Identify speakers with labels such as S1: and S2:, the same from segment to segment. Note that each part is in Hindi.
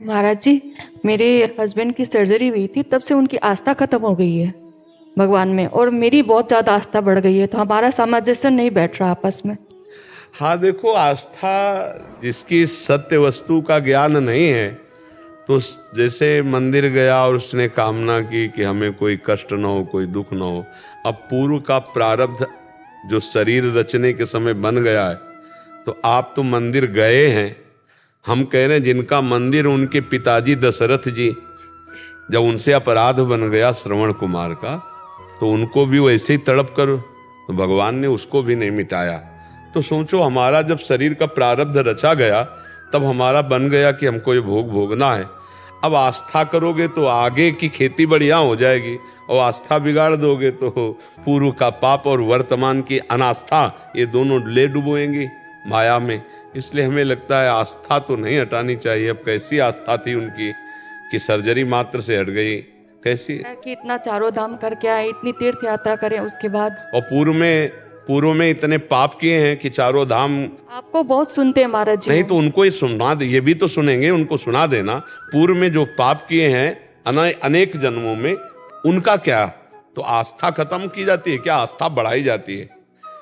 S1: महाराज जी, मेरे हस्बैंड की सर्जरी हुई थी, तब से उनकी आस्था खत्म हो गई है भगवान में, और मेरी बहुत ज़्यादा आस्था बढ़ गई है, तो हमारा सामंजस्य नहीं बैठ रहा आपस में।
S2: हाँ देखो, आस्था जिसकी सत्य वस्तु का ज्ञान नहीं है, तो जैसे मंदिर गया और उसने कामना की कि हमें कोई कष्ट ना हो, कोई दुख ना हो। अब पूर्व का प्रारब्ध जो शरीर रचने के समय बन गया है, तो आप तो मंदिर गए हैं। हम कह रहे हैं जिनका मंदिर उनके पिताजी दशरथ जी, जब उनसे अपराध बन गया श्रवण कुमार का, तो उनको भी वैसे ही तड़प कर तो भगवान ने उसको भी नहीं मिटाया। तो सोचो, हमारा जब शरीर का प्रारब्ध रचा गया, तब हमारा बन गया कि हमको ये भोग भोगना है। अब आस्था करोगे तो आगे की खेती बढ़िया हो जाएगी, और आस्था बिगाड़ दोगे तो पूर्व का पाप और वर्तमान की अनास्था, ये दोनों ले डुबोएंगी माया में। इसलिए हमें लगता है आस्था तो नहीं हटानी चाहिए। अब कैसी आस्था थी उनकी कि सर्जरी मात्र से हट गई, कैसी।
S1: कि इतना चारों धाम करके आए, इतनी तीर्थ यात्रा करें उसके बाद।
S2: और पूर्व में इतने पाप किए हैं कि चारों धाम।
S1: आपको बहुत सुनते हैं महाराज जी।
S2: नहीं तो उनको ही सुना दे, ये भी तो सुनेंगे, उनको सुना देना। पूर्व में जो पाप किए हैं अनेक जन्मों में, उनका क्या। तो आस्था खत्म की जाती है क्या? आस्था बढ़ाई जाती है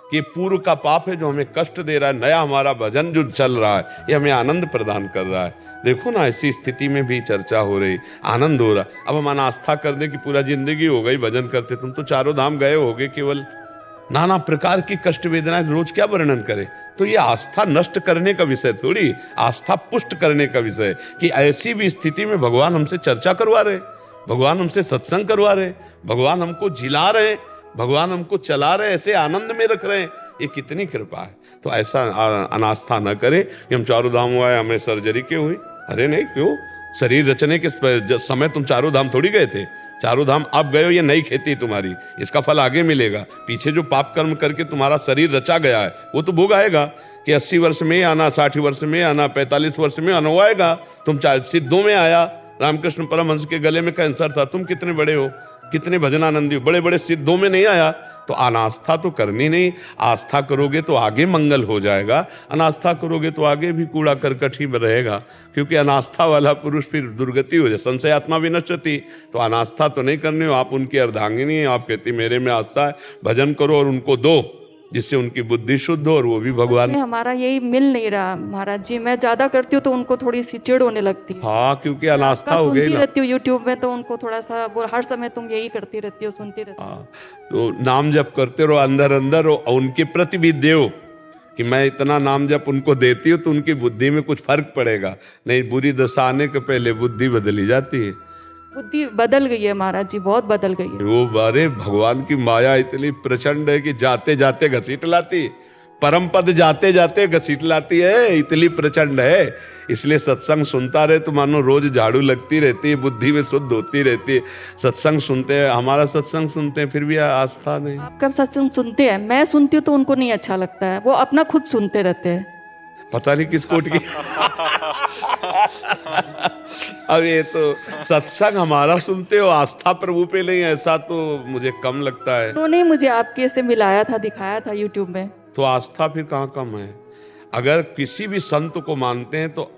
S2: कि पूर्व का पाप है जो हमें कष्ट दे रहा है, नया हमारा भजन जो चल रहा है ये हमें आनंद प्रदान कर रहा है। देखो ना, ऐसी स्थिति में भी चर्चा हो रही, आनंद हो रहा। अब हम अनास्था कर दें कि पूरा जिंदगी हो गई भजन करते, तुम तो चारों धाम गए होगे, केवल नाना प्रकार की कष्ट वेदनाएं रोज क्या वर्णन करें। तो ये आस्था नष्ट करने का विषय थोड़ी, आस्था पुष्ट करने का विषय। कि ऐसी भी स्थिति में भगवान हमसे चर्चा करवा रहे, भगवान हमसे सत्संग करवा रहे, भगवान हमको जिला रहे, भगवान हमको चला रहे, ऐसे आनंद में रख रहे हैं, ये कितनी कृपा है। तो ऐसा अनास्था न करे कि हम चारों धाम हुआ, हमें सर्जरी क्यों हुई। अरे नहीं, क्यों? शरीर रचने के समय तुम चारों धाम थोड़ी गए थे। चारों धाम अब गए हो, ये नई खेती तुम्हारी, इसका फल आगे मिलेगा। पीछे जो पाप कर्म करके तुम्हारा शरीर रचा गया है, वो तो भोग आएगा कि 80 वर्ष में आना, 60 वर्ष में आना, 45 वर्ष में आना, वो आएगा। तुम सिद्धों में आया, रामकृष्ण परमहंस के गले में कैंसर था, तुम कितने बड़े हो, कितने भजनानंदी हो, बड़े बड़े सिद्धों में नहीं आया। तो अनास्था तो करनी नहीं। आस्था करोगे तो आगे मंगल हो जाएगा, अनास्था करोगे तो आगे भी कूड़ा करकट ही रहेगा। क्योंकि अनास्था वाला पुरुष फिर दुर्गति हो जाए, संशयात्मा विनश्यति। तो अनास्था तो नहीं करनी हो। आप उनकी अर्धांगिनी हैं, आप कहती मेरे में आस्था है, भजन करो और उनको दो, जिससे उनकी बुद्धि शुद्ध हो और वो भी भगवान।
S1: हमारा यही मिल नहीं रहा महाराज जी। मैं ज्यादा करती हूँ तो उनको थोड़ी सी चिढ़ होने लगती है।
S2: हाँ, क्योंकि अनास्था हो गई ना।
S1: रहती हूँ यूट्यूब में, तो उनको थोड़ा सा वो हर समय तुम यही करती रहती हो, सुनती रहती हो।
S2: हाँ, तो नाम जप करते रहो अंदर अंदर, और उनके प्रति भी देव कि मैं इतना नाम जप उनको देती हूँ तो उनकी बुद्धि में कुछ फर्क पड़ेगा। नहीं, बुरी दशा आने के पहले बुद्धि बदली जाती है।
S1: बुद्धि बदल गई है महाराज जी, बहुत बदल गई है।
S2: वो बारे भगवान की माया इतनी प्रचंड है कि जाते जाते घसीट लाती, परम पद जाते जाते घसीट लाती है, इतनी प्रचंड है। इसलिए सत्संग सुनता रहे तो मानो रोज झाड़ू लगती रहती है, बुद्धि में शुद्ध होती रहती है। सत्संग सुनते हैं, हमारा सत्संग सुनते हैं, फिर भी आस्था नहीं।
S1: आपका सत्संग सुनते हैं, मैं सुनती हूँ तो उनको नहीं अच्छा लगता है, वो अपना खुद सुनते रहते हैं।
S2: पता नहीं किस कोट की। अब ये तो सत्संग हमारा सुनते हो, आस्था प्रभु पे नहीं, ऐसा तो मुझे कम लगता है।
S1: उन्होंने मुझे आपके से मिलाया था, दिखाया था यूट्यूब में।
S2: तो आस्था फिर कहाँ कम है? अगर किसी भी संत को मानते हैं तो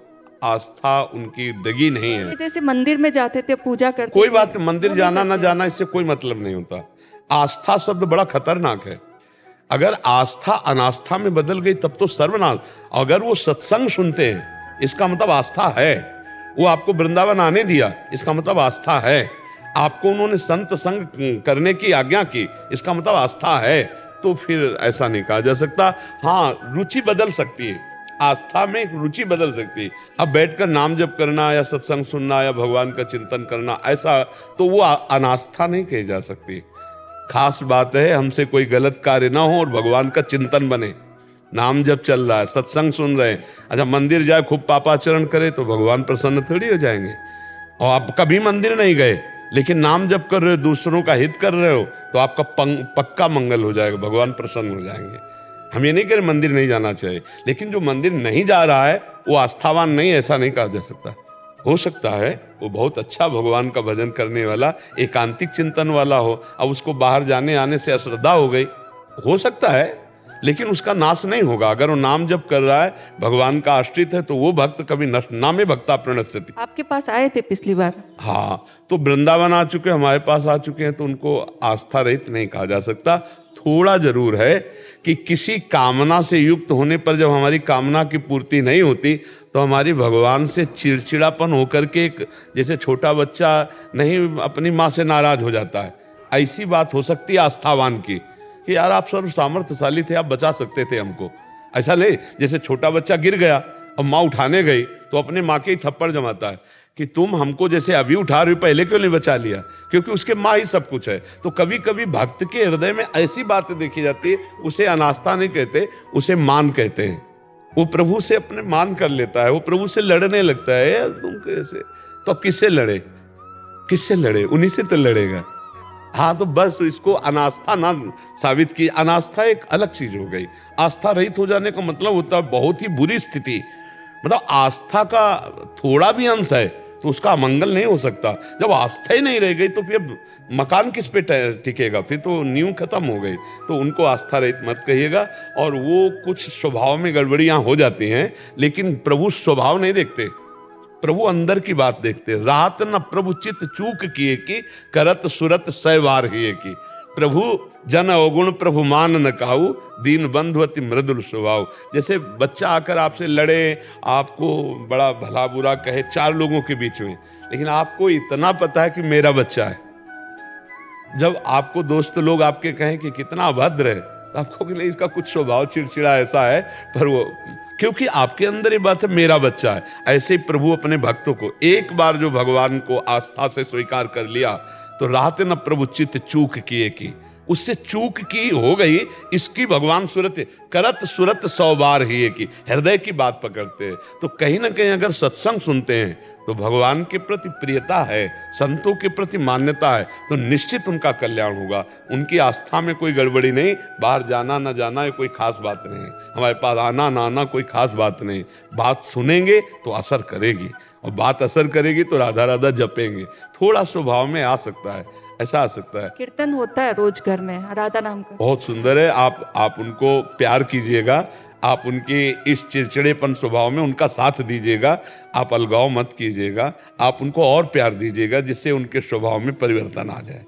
S2: आस्था उनकी डगी नहीं है।
S1: जैसे मंदिर में जाते थे, पूजा करते,
S2: कोई बात, मंदिर जाना ना जाना इससे कोई मतलब नहीं होता। आस्था शब्द बड़ा खतरनाक है। अगर आस्था अनास्था में बदल गई तब तो सर्वनाश। अगर वो सत्संग सुनते हैं, इसका मतलब आस्था है। वो आपको वृंदावन आने दिया, इसका मतलब आस्था है। आपको उन्होंने संत संग करने की आज्ञा की, इसका मतलब आस्था है। तो फिर ऐसा नहीं कहा जा सकता। हाँ, रुचि बदल सकती है, आस्था में रुचि बदल सकती है। अब बैठकर नाम जप करना या सत्संग सुनना या भगवान का चिंतन करना, ऐसा तो वो अनास्था नहीं कही जा सकती। खास बात है हमसे कोई गलत कार्य ना हो और भगवान का चिंतन बने। नाम जप चल रहा है, सत्संग सुन रहे हैं, अच्छा मंदिर जाए खूब पापाचरण करे तो भगवान प्रसन्न थोड़ी हो जाएंगे। और आप कभी मंदिर नहीं गए लेकिन नाम जप कर रहे हो, दूसरों का हित कर रहे हो, तो आपका पक्का मंगल हो जाएगा, भगवान प्रसन्न हो जाएंगे। हम ये नहीं कह रहे मंदिर नहीं जाना चाहिए, लेकिन जो मंदिर नहीं जा रहा है वो आस्थावान नहीं, ऐसा नहीं कहा जा सकता। हो सकता है वो बहुत अच्छा भगवान का भजन करने वाला, एकांतिक चिंतन वाला हो, अब उसको बाहर जाने आने से अश्रद्धा हो गई, हो सकता है। लेकिन उसका नाश नहीं होगा। अगर वो नाम जप कर रहा है, भगवान का आश्रित है, तो वो भक्त कभी नष्ट नामे भक्ता प्रणश्यति।
S1: आपके पास आए थे पिछली बार।
S2: हाँ, तो वृंदावन आ चुके, हमारे पास आ चुके हैं, तो उनको आस्था रहित नहीं कहा जा सकता। थोड़ा जरूर है कि किसी कामना से युक्त होने पर जब हमारी कामना की पूर्ति नहीं होती तो हमारी भगवान से चिड़चिड़ापन होकर के, एक जैसे छोटा बच्चा नहीं अपनी माँ से नाराज हो जाता है, ऐसी बात हो सकती है आस्थावान की कि यार आप सर्व सामर्थ्यशाली थे, आप बचा सकते थे हमको। ऐसा ले, जैसे छोटा बच्चा गिर गया और माँ उठाने गई तो अपने माँ के ही थप्पड़ जमाता है कि तुम हमको जैसे अभी उठा रही हो, पहले क्यों नहीं बचा लिया, क्योंकि उसके माँ ही सब कुछ है। तो कभी कभी भक्त के हृदय में ऐसी बातें देखी जाती है, उसे अनास्था नहीं कहते, उसे मान कहते हैं। वो प्रभु से अपने मान कर लेता है, वो प्रभु से लड़ने लगता है, यार तुम कैसे, तो अब किससे लड़े, किससे लड़े, उन्हीं से तो लड़ेगा। हाँ, तो बस इसको अनास्था ना साबित की। अनास्था एक अलग चीज हो गई। आस्था रहित हो जाने का मतलब होता है बहुत ही बुरी स्थिति। मतलब आस्था का थोड़ा भी अंश है तो उसका अमंगल नहीं हो सकता। जब आस्था ही नहीं रह गई तो फिर मकान किस पे टिकेगा, फिर तो नींव खत्म हो गई। तो उनको आस्था रहित मत कहिएगा। और वो कुछ स्वभाव में गड़बड़ियां हो जाती हैं, लेकिन प्रभु स्वभाव नहीं देखते, प्रभु अंदर की बात देखते। रात न प्रभु चित चूक किए की, करत सुरत सैवार हिए की। प्रभु जन अवगुण प्रभु मान न काऊ, दीन बंधु अति मृदुल स्वभाव। जैसे बच्चा आकर आपसे लड़े, आपको बड़ा भला बुरा कहे चार लोगों के बीच में, लेकिन आपको इतना पता है कि मेरा बच्चा है। जब आपको दोस्त लोग आपके कहें कि कितना अभद्र है, तो आपको कि नहीं, इसका कुछ स्वभाव चिड़चिड़ा ऐसा है, पर वो क्योंकि आपके अंदर ये बात है मेरा बच्चा है। ऐसे ही प्रभु अपने भक्तों को, एक बार जो भगवान को आस्था से स्वीकार कर लिया तो रात न प्रभु चित्त चूक किए की, उससे चूक की हो गई, इसकी भगवान सूरत करत सुरत 100 बार ही की, हृदय की बात पकड़ते हैं। तो कहीं ना कहीं अगर सत्संग सुनते हैं तो भगवान के प्रति प्रियता है, संतों के प्रति मान्यता है, तो निश्चित उनका कल्याण होगा। उनकी आस्था में कोई गड़बड़ी नहीं। बाहर जाना ना जाना ये कोई खास बात नहीं, हमारे पास आना ना आना कोई खास बात नहीं। बात सुनेंगे तो असर करेगी, और बात असर करेगी तो राधा राधा जपेंगे। थोड़ा स्वभाव में आ सकता है, ऐसा आ सकता है।
S1: कीर्तन होता है रोज घर में राधा नाम का,
S2: बहुत सुंदर है। आप उनको प्यार कीजिएगा, आप उनके इस चिड़चिड़ेपन स्वभाव में उनका साथ दीजिएगा, आप अलगाव मत कीजिएगा, आप उनको और प्यार दीजिएगा, जिससे उनके स्वभाव में परिवर्तन आ जाए।